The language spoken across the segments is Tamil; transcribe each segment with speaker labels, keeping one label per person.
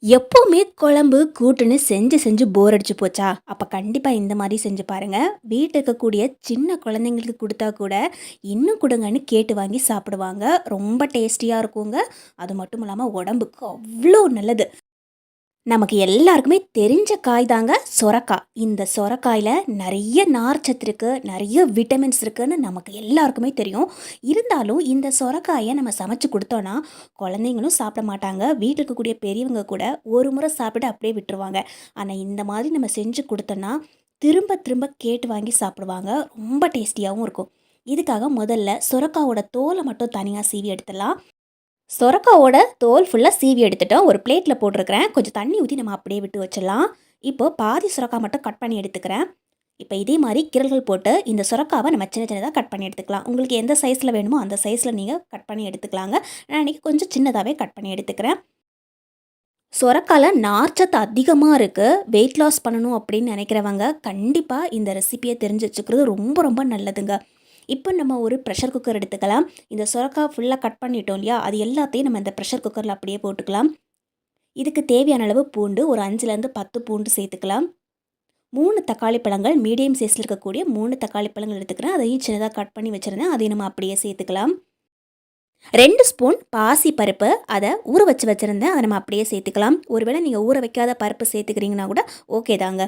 Speaker 1: எப்பவுமே குழம்பு, கூட்டுன்னு செஞ்சு செஞ்சு போர் அடிச்சு போச்சா? அப்ப கண்டிப்பா இந்த மாரி செஞ்சு பாருங்க. வீட்ல இருக்கக்கூடிய சின்ன குழந்தைங்களுக்கு குடுத்தா கூட, இன்னும் குடுங்கன்னு கேட்டு வாங்கி சாப்பிடுவாங்க. ரொம்ப டேஸ்டியா இருக்குங்க. அது மட்டும் இல்லாம உடம்புக்கு அவ்ளோ நல்லது. நமக்கு எல்லாருக்குமே தெரிஞ்ச காய் தாங்க சொரக்கா. இந்த சொரக்காயில நெறைய நார்ச்சத்து இருக்கு, நெறைய விட்டமின்ஸ் இருக்குன்னு நமக்கு எல்லாருக்குமே தெரியும். இருந்தாலும் இந்த சொரக்காய நம்ம சமைச்சு குடுத்தோம்னா, குழந்தைங்களும் சாப்பிட மாட்டாங்க. வீட்ல இருக்கக்கூடிய பெரியவங்க கூட ஒரு முறை சாப்பிட்டு அப்படியே விட்டுருவாங்க. ஆனா இந்த மாதிரி நம்ம செஞ்சு குடுத்தோம்னா, திரும்ப திரும்ப கேட்டு வாங்கி சாப்பிடுவாங்க. ரொம்ப டேஸ்டியாவும் இருக்கும். இதுக்காக முதல்ல சொரக்காவோட தோல மட்டும் தனியா சீவி எடுத்துடலாம். சொரக்காவோட தோல் ஃபுல்லா சீவி எடுத்துட்டோம். ஒரு பிளேட்ல போட்டிருக்கிறேன். கொஞ்சம் தண்ணி ஊத்தி நம்ம அப்படியே விட்டு வச்சிடலாம். இப்போ பாதி சொரக்கா மட்டும் கட் பண்ணி எடுத்துக்கிறேன். இப்போ இதே மாரி கீறல்கள் போட்டு இந்த சொரக்காவ நம்ம சின்ன சின்னதா கட் பண்ணி எடுத்துக்கலாம். உங்களுக்கு எந்த சைஸ்ல வேணுமோ அந்த சைஸ்ல நீங்க கட் பண்ணி எடுத்துக்கலாங்க. நான் இன்னைக்கு கொஞ்சம் சின்னதாவே கட் பண்ணி எடுத்துக்கிறேன். சொரக்கால நார்ச்சத்து அதிகமா இருக்கு. வெயிட் லாஸ் பண்ணணும் அப்படின்னு நினைக்கிறவங்க கண்டிப்பா இந்த ரெசிபிய தெரிஞ்சு வச்சுக்கிறது ரொம்ப ரொம்ப நல்லதுங்க. இப்போ நம்ம ஒரு ப்ரெஷர் குக்கர் எடுத்துக்கலாம். இந்த சொரக்கா ஃபுல்லா கட் பண்ணிட்டோம் இல்லையா? அது எல்லாத்தையும் நம்ம இந்த ப்ரெஷர் குக்கர்ல அப்படியே போட்டுக்கலாம். இதுக்கு தேவையான அளவு பூண்டு ஒரு 5லேருந்து 10 பூண்டு சேர்த்துக்கலாம். 3 தக்காளி பழங்கள் மீடியம் சைஸ்ல இருக்கக்கூடிய 3 தக்காளி பழங்கள் எடுத்துக்கிறேன். அதையும் சின்னதா கட் பண்ணி வச்சிருந்தேன். அதையும் நம்ம அப்படியே சேர்த்துக்கலாம். 2 ஸ்பூன் பாசி பருப்பு அத ஊற வச்சிருந்தேன். அத நம்ம அப்படியே சேர்த்துக்கலாம். ஒருவேளை நீங்க ஊற வைக்காத பருப்பு சேர்த்துக்கிறீங்கன்னா கூட ஓகே தாங்க.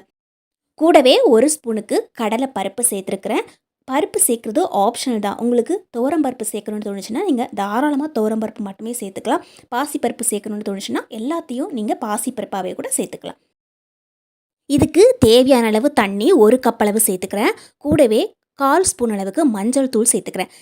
Speaker 1: கூடவே 1 ஸ்பூனுக்கு கடலை பருப்பு சேர்த்துருக்கிறேன். பருப்பு சேர்க்குறது ஆப்ஷனல் தான். உங்களுக்கு துவரம் பருப்பு சேர்க்கணும்னு தோணுச்சுன்னா, நீங்க தாராளமா துவரம் பருப்பு மட்டுமே சேர்த்துக்கலாம். பாசி பருப்பு சேர்க்கணும்னு தோணுச்சுன்னா, எல்லாத்தையும் நீங்க பாசி பருப்பாவே கூட சேர்த்துக்கலாம். இதுக்கு தேவையான அளவு தண்ணி 1 கப் அளவு சேர்த்துக்கிறேன். கூடவே 1/4 ஸ்பூன் அளவுக்கு மஞ்சள் தூள் சேர்த்துக்கிறேன்.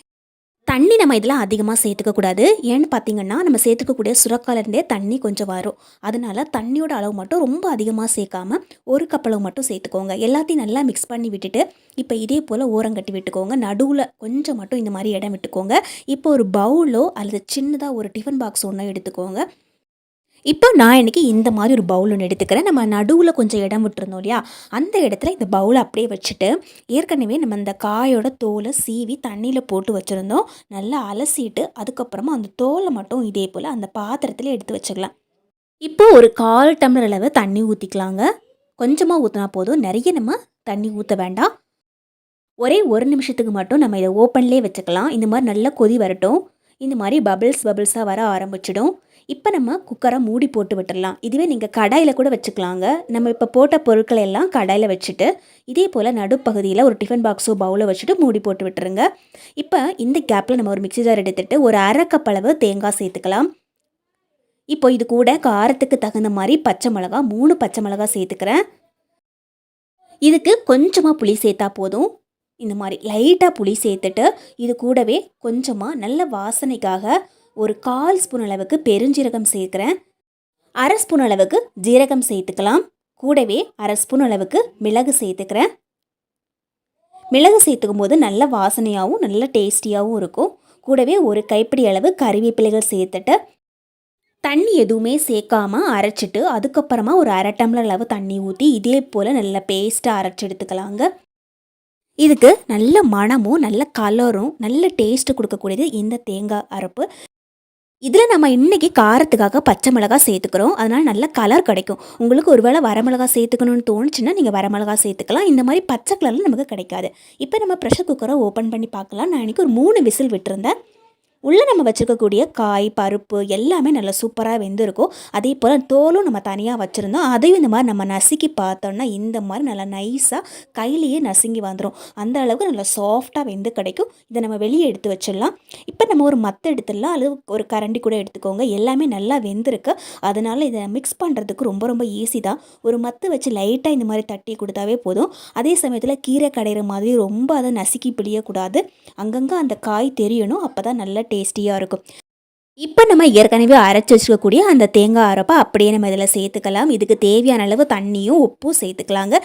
Speaker 1: தண்ணி நம்ம இதில அதிகமா சேர்த்துக்க கூடாது. ஏன்னு பார்த்தீங்கன்னா, நம்ம சேர்த்துக்கக்கூடிய சுரக்காலேருந்தே தண்ணி கொஞ்சம் வரும். அதனால தண்ணியோட அளவு மட்டும் ரொம்ப அதிகமா சேர்க்காம, 1 கப் அளவு மட்டும் சேர்த்துக்கோங்க. எல்லாத்தையும் நல்லா மிக்ஸ் பண்ணி விட்டுட்டு, இப்போ இதே போல ஓரங்கட்டி விட்டுக்கோங்க. நடுவுல கொஞ்சம் மட்டும் இந்த மாரி இடம் விட்டுக்கோங்க. இப்போ ஒரு பவுலோ அல்லது சின்னதா ஒரு டிஃபன் பாக்ஸ் ஒண்ணோ எடுத்துக்கோங்க. இப்போ நான் இன்னைக்கு இந்த மாதிரி ஒரு பவுல் ஒன்று எடுத்துக்கிறேன். நம்ம நடுவுல கொஞ்சம் இடம் விட்டுருந்தோம் இல்லையா? அந்த இடத்துல இந்த பவுல அப்படியே வச்சுட்டு, ஏற்கனவே நம்ம இந்த காயோட தோல சீவி தண்ணீல போட்டு வச்சிருந்தோம். நல்லா அலசிட்டு, அதுக்கப்புறமா அந்த தோல மட்டும் இதே போல அந்த பாத்திரத்தில எடுத்து வச்சுக்கலாம். இப்போ ஒரு 1/4 டம்ளர் அளவு தண்ணி ஊத்திக்கலாங்க. கொஞ்சமா ஊத்துனா போதும். நெறைய நம்ம தண்ணி ஊத்த வேண்டாம். ஒரே 1 நிமிஷத்துக்கு மட்டும் நம்ம இத ஓப்பன்லேயே வச்சுக்கலாம். இந்த மாரி நல்லா கொதி வரட்டும். இந்த மாரி பபிள்ஸா வர ஆரம்பிச்சிடும். இப்ப நம்ம குக்கர மூடி போட்டு விட்டுறலாம். இதுவே நீங்க கடாயில கூட வச்சுக்கலாங்க. நம்ம இப்ப போட்ட பொருட்கள எல்லாம் கடாயில வச்சுட்டு, இதே போல நடுப்பகுதியில ஒரு டிஃபன் பாக்ஸோ, பவுலோ வச்சுட்டு மூடி போட்டு விட்டுருங்க. இப்ப இந்த கேப்ல நம்ம ஒரு மிக்ஸி ஜார் எடுத்துட்டு, ஒரு 1/2 கப் அளவு தேங்காய் சேர்த்துக்கலாம். இப்போ இது கூட காரத்துக்கு தகுந்த மாரி பச்சை மிளகா, 3 பச்சை மிளகா சேர்த்துக்கிறேன். இதுக்கு கொஞ்சமா புளி சேர்த்தா போதும். இந்த மாரி லைட்டா புளி சேர்த்துட்டு, இது கூடவே கொஞ்சமா நல்ல வாசனைக்காக ஒரு 1/4 ஸ்பூன் அளவுக்கு பெருஞ்சீரகம் சேர்க்கிறேன். 1/2 ஸ்பூன் அளவுக்கு ஜீரகம் சேர்த்துக்கலாம். கூடவே 1/2 ஸ்பூன் அளவுக்கு மிளகு சேர்த்துக்கிறேன். மிளகு சேர்த்துக்கும்போது நல்ல வாசனையாகவும், நல்ல டேஸ்டியாகவும் இருக்கும். கூடவே ஒரு கைப்பிடி அளவு கறிவேப்பிலைகள் சேர்த்துட்டு, தண்ணி எதுவுமே சேர்க்காம அரைச்சிட்டு, அதுக்கப்புறமா ஒரு 1/2 டம்ளர் அளவு தண்ணி ஊற்றி, இதே போல் நல்ல பேஸ்ட்டாக அரைச்சி எடுத்துக்கலாங்க. இதுக்கு நல்ல மணமும், நல்ல கலரும், நல்ல டேஸ்ட்டு கொடுக்கக்கூடியது இந்த தேங்காய் அரைப்பு. இதில் நம்ம இன்றைக்கி காரத்துக்காக பச்சை மிளகா சேர்த்துக்கிறோம். அதனால் நல்ல கலர் கிடைக்கும். உங்களுக்கு ஒரு வேளை வரமிளகா சேர்த்துக்கணும்னு தோணுச்சுன்னா நீங்கள் வரமிளகா சேர்த்துக்கலாம். இந்த மாதிரி பச்சை கலரில் நமக்கு கிடைக்காது. இப்போ நம்ம ப்ரெஷர் குக்கரை ஓப்பன் பண்ணி பார்க்கலாம். நான் இன்றைக்கி ஒரு 3 விசில் விட்டுருந்தேன். உள்ளே நம்ம வச்சுருக்கக்கூடிய காய், பருப்பு எல்லாமே நல்லா சூப்பராக வெந்திருக்கும். அதே போல் தோலும் நம்ம தனியாக வச்சுருந்தோம். அதையும் இந்த மாதிரி நம்ம நசுக்கி பார்த்தோம்னா இந்த மாதிரி நல்லா நைஸாக கையிலேயே நசுங்கி வந்துடும். அந்த அளவுக்கு நல்லா சாஃப்டாக வெந்து கிடைக்கும். இதை நம்ம வெளியே எடுத்து வச்சிடலாம். இப்போ நம்ம ஒரு மத்து எடுத்துடலாம், அல்லது ஒரு கரண்டி கூட எடுத்துக்கோங்க. எல்லாமே நல்லா வெந்திருக்கு. அதனால் இதை மிக்ஸ் பண்ணுறதுக்கு ரொம்ப ரொம்ப ஈஸி தான். ஒரு மத்து வச்சு லைட்டாக இந்த மாதிரி தட்டி கொடுத்தாவே போதும். அதே சமயத்தில் கீரை கடையிற மாதிரி ரொம்ப அதை நசுக்கி பிழியக்கூடாது. அங்கங்கே அந்த காய் தெரியணும். அப்போ தான் நல்லா டேஸ்டியாக இருக்கும். இப்போ நம்ம ஏற்கனவே அரைச்சி வச்சுக்கக்கூடிய அந்த தேங்காய் அரைப்பை அப்படியே நம்ம இதில் சேர்த்துக்கலாம். இதுக்கு தேவையான அளவு தண்ணியும் உப்பும் சேர்த்துக்கலாங்க.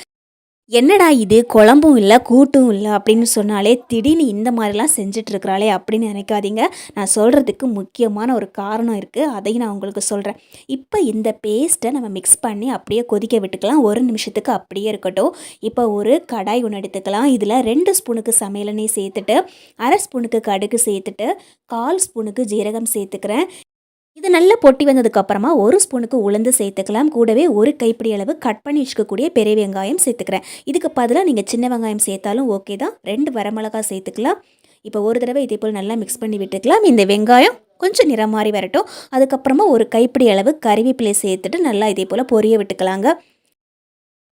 Speaker 1: என்னடா இது குழம்பும் இல்லை கூட்டும் இல்லை அப்படின்னு சொன்னாலே திடீர்னு இந்த மாதிரிலாம் செஞ்சிட்ருக்கிறாளே அப்படின்னு நினைக்காதீங்க. நான் சொல்கிறதுக்கு முக்கியமான ஒரு காரணம் இருக்குது. அதையும் நான் உங்களுக்கு சொல்கிறேன். இப்போ இந்த பேஸ்ட்டை நம்ம மிக்ஸ் பண்ணி அப்படியே கொதிக்க விட்டுக்கலாம். 1 நிமிஷத்துக்கு அப்படியே இருக்கட்டும். இப்போ ஒரு கடாய் ஒன்று எடுத்துக்கலாம். இதில் 2 ஸ்பூனுக்கு சமையல் எண்ணெய் சேர்த்துட்டு, 1/2 ஸ்பூனுக்கு கடுகு சேர்த்துட்டு, 1/4 ஸ்பூனுக்கு ஜீரகம் சேர்த்துக்கிறேன். இது நல்லா பொட்டி வந்ததுக்கப்புறமா ஒரு ஸ்பூனுக்கு உளுந்து சேர்த்துக்கலாம். கூடவே ஒரு கைப்பிடி அளவு கட் பண்ணி வச்சுக்கக்கூடிய பெரிய வெங்காயம் சேர்த்துக்கிறேன். இதுக்கு பதிலாக நீங்கள் சின்ன வெங்காயம் சேர்த்தாலும் ஓகே தான். 2 வரமிளகாய் சேர்த்துக்கலாம். இப்போ ஒரு தடவை இதே போல் நல்லா மிக்ஸ் பண்ணி விட்டுக்கலாம். இந்த வெங்காயம் கொஞ்சம் நிறம் மாறி வரட்டும். அதுக்கப்புறமா ஒரு கைப்பிடி அளவு கறிவேப்பிலை சேர்த்துட்டு நல்லா இதே போல் பொரிய விட்டுக்கலாங்க.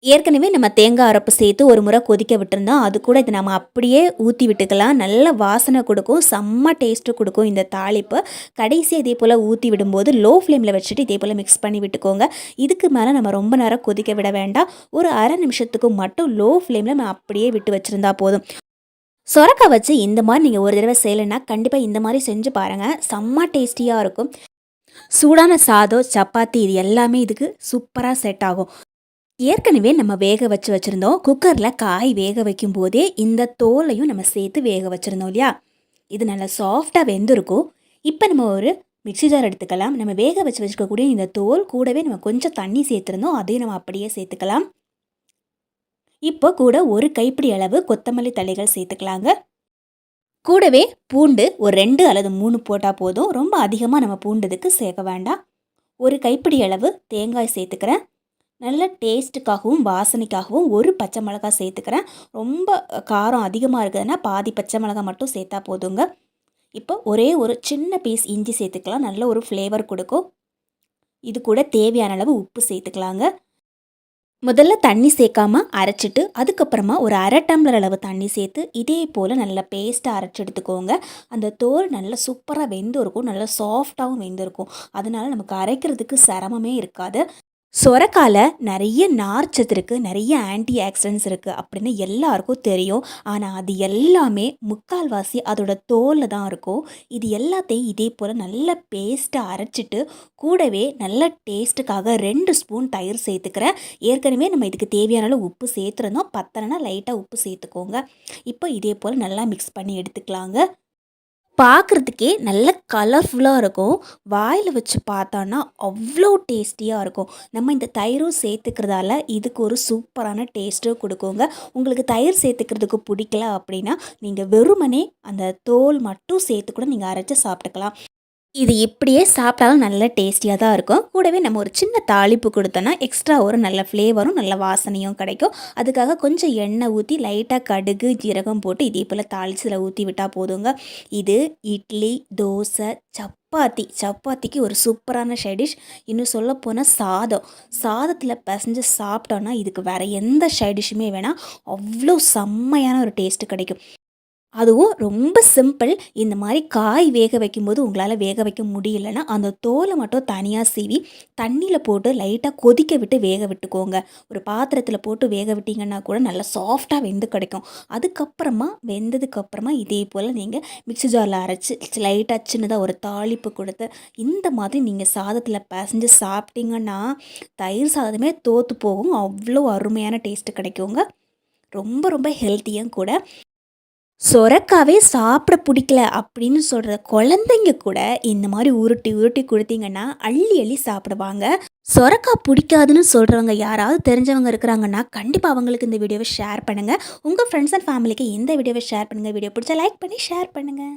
Speaker 1: ஏற்கனவே நம்ம தேங்காய் அரைப்பு சேர்த்து ஒரு முறை கொதிக்க விட்டுருந்தோம். அது கூட இதை நம்ம அப்படியே ஊற்றி விட்டுக்கலாம். நல்ல வாசனை கொடுக்கும், செம்ம டேஸ்ட்டு கொடுக்கும் இந்த தாளிப்பு. கடைசியாக இதே போல் ஊற்றி விடும்போது லோ ஃப்ளேமில் வச்சுட்டு இதே போல் மிக்ஸ் பண்ணி விட்டுக்கோங்க. இதுக்கு மேலே நம்ம ரொம்ப நேரம் கொதிக்க விட வேண்டாம். ஒரு அரை நிமிஷத்துக்கு மட்டும் லோ ஃப்ளேமில் நம்ம அப்படியே விட்டு வச்சுருந்தா போதும். சொரக்காய் வச்சு இந்த மாதிரி நீங்கள் ஒரு தடவை செய்யலைன்னா கண்டிப்பாக இந்த மாதிரி செஞ்சு பாருங்கள். செம்ம டேஸ்டியாக இருக்கும். சூடான சாதம், சப்பாத்தி இது எல்லாமே இதுக்கு சூப்பராக செட் ஆகும். ஏற்கனவே நம்ம வேக வச்சுருந்தோம். குக்கரில் காய் வேக வைக்கும் போதே இந்த தோலையும் நம்ம சேர்த்து வேக வச்சுருந்தோம் இல்லையா? இது நல்லா சாஃப்டாக வெந்திருக்கும். இப்போ நம்ம ஒரு மிக்ஸி ஜார் எடுத்துக்கலாம். நம்ம வேக வச்சுருக்கக்கூடிய இந்த தோல் கூடவே நம்ம கொஞ்சம் தண்ணி சேர்த்துருந்தோம். அதையும் நம்ம அப்படியே சேர்த்துக்கலாம். இப்போ கூட ஒரு கைப்பிடி அளவு கொத்தமல்லி தழைகள் சேர்த்துக்கலாங்க. கூடவே பூண்டு ஒரு 2 அல்லது 3 போட்டால் போதும். ரொம்ப அதிகமாக நம்ம பூண்டுதுக்கு சேர்க்க வேண்டாம். ஒரு கைப்பிடி அளவு தேங்காய் சேர்த்துக்கிறேன். நல்ல டேஸ்ட்டுக்காகவும் வாசனைக்காகவும் ஒரு பச்சை மிளகாய் சேர்த்துக்கிறேன். ரொம்ப காரம் அதிகமாக இருக்குதுன்னா பாதி பச்சை மிளகாய் மட்டும் சேர்த்தா போதுங்க. இப்போ ஒரே ஒரு சின்ன பீஸ் இஞ்சி சேர்த்துக்கலாம். நல்ல ஒரு ஃப்ளேவர் கொடுக்கும். இது கூட தேவையான அளவு உப்பு சேர்த்துக்கலாங்க. முதல்ல தண்ணி சேர்க்காம அரைச்சிட்டு அதுக்கப்புறமா ஒரு அரை டம்ளர் அளவு தண்ணி சேர்த்து இதே போல் நல்லா பேஸ்ட்டாக அரைச்சி எடுத்துக்கோங்க. அந்த தோல் நல்லா சூப்பராக வெந்திருக்கும், நல்லா சாஃப்டாகவும் வெந்திருக்கும். அதனால் நமக்கு அரைக்கிறதுக்கு சிரமமே இருக்காது. சொரக்காயில் நிறைய நார்ச்சத்து இருக்குது, நிறைய ஆன்டி ஆக்சிடென்ட்ஸ் இருக்குது அப்படின்னு எல்லாருக்கும் தெரியும். ஆனால் அது எல்லாமே முக்கால்வாசி அதோட தோலில் தான் இருக்கும். இது எல்லாத்தையும் இதே போல் நல்ல பேஸ்ட்டாக அரைச்சிட்டு கூடவே நல்ல டேஸ்ட்டுக்காக 2 ஸ்பூன் தயிர் சேர்த்துக்கிறேன். ஏற்கனவே நம்ம இதுக்கு தேவையான அளவு உப்பு சேர்த்துருந்தோம். பத்தலைன்னா லைட்டாக உப்பு சேர்த்துக்கோங்க. இப்போ இதே போல் நல்லா மிக்ஸ் பண்ணி எடுத்துக்கலாங்க. பார்க்குறதுக்கே நல்ல கலர்ஃபுல்லாக இருக்கும். வாயில் வச்சு பார்த்தோன்னா அவ்வளோ டேஸ்டியாக இருக்கும். நம்ம இந்த தயிரும் சேர்த்துக்கிறதால இதுக்கு ஒரு சூப்பரான டேஸ்ட்டும் கொடுக்குங்க. உங்களுக்கு தயிர் சேர்த்துக்கிறதுக்கு பிடிக்கல அப்படின்னா நீங்கள் வெறுமனே அந்த தோல் மட்டும் சேர்த்து கூட நீங்கள் அரைச்சி சாப்பிட்டுக்கலாம். இது இப்படியே சாப்பிட்டாலும் நல்ல டேஸ்டியாக தான் இருக்கும். கூடவே நம்ம ஒரு சின்ன தாளிப்பு கொடுத்தோன்னா எக்ஸ்ட்ரா ஒரு நல்ல ஃப்ளேவரும் நல்ல வாசனையும் கிடைக்கும். அதுக்காக கொஞ்சம் எண்ணெய் ஊற்றி லைட்டாக கடுகு ஜீரகம் போட்டு இதே போல் தாளிச்சில் ஊற்றி விட்டால் போதுங்க. இது இட்லி, தோசை, சப்பாத்திக்கு ஒரு சூப்பரான சைடிஷ். இன்னும் சொல்லப்போனால் சாதத்தில் பிசைஞ்சு சாப்பிட்டோன்னா இதுக்கு வேறு எந்த சைடிஷுமே வேணாம், அவ்வளோ செம்மையான ஒரு டேஸ்ட்டு கிடைக்கும். அதுவும் ரொம்ப சிம்பிள். இந்த மாதிரி காய் வேக வைக்கும்போது உங்களால் வேக வைக்க முடியலன்னா அந்த தோலை மட்டும் தனியாக சீவி தண்ணியில் போட்டு லைட்டாக கொதிக்க விட்டு வேக விட்டுக்கோங்க. ஒரு பாத்திரத்தில் போட்டு வேக விட்டிங்கன்னா கூட நல்லா சாஃப்டாக வெந்து கிடைக்கும். அதுக்கப்புறமா வெந்ததுக்கப்புறமா இதே போல் நீங்கள் மிக்ஸி ஜாரில் அரைச்சி லைட்டாக சின்னதாக ஒரு தாளிப்பு கொடுத்து இந்த மாதிரி நீங்கள் சாதத்தில் பிசைஞ்சு சாப்பிட்டீங்கன்னா தயிர் சாதமே தோற்று போகும். அவ்வளோ அருமையான டேஸ்ட்டு கிடைக்குங்க. ரொம்ப ரொம்ப ஹெல்த்தியும் கூட. சொரக்காவே சாப்பிட பிடிக்கல அப்படின்னு சொல்கிற குழந்தைங்க கூட இந்த மாதிரி உருட்டி உருட்டி கொடுத்தீங்கன்னா அள்ளி அள்ளி சாப்பிடுவாங்க. சொரக்காய் பிடிக்காதுன்னு சொல்கிறவங்க யாராவது தெரிஞ்சவங்க இருக்கிறாங்கன்னா கண்டிப்பாக அவங்களுக்கு இந்த வீடியோவை ஷேர் பண்ணுங்கள். உங்கள் ஃப்ரெண்ட்ஸ் அண்ட் ஃபேமிலிக்கு இந்த வீடியோவை ஷேர் பண்ணுங்கள். வீடியோ பிடிச்சா லைக் பண்ணி ஷேர் பண்ணுங்கள்.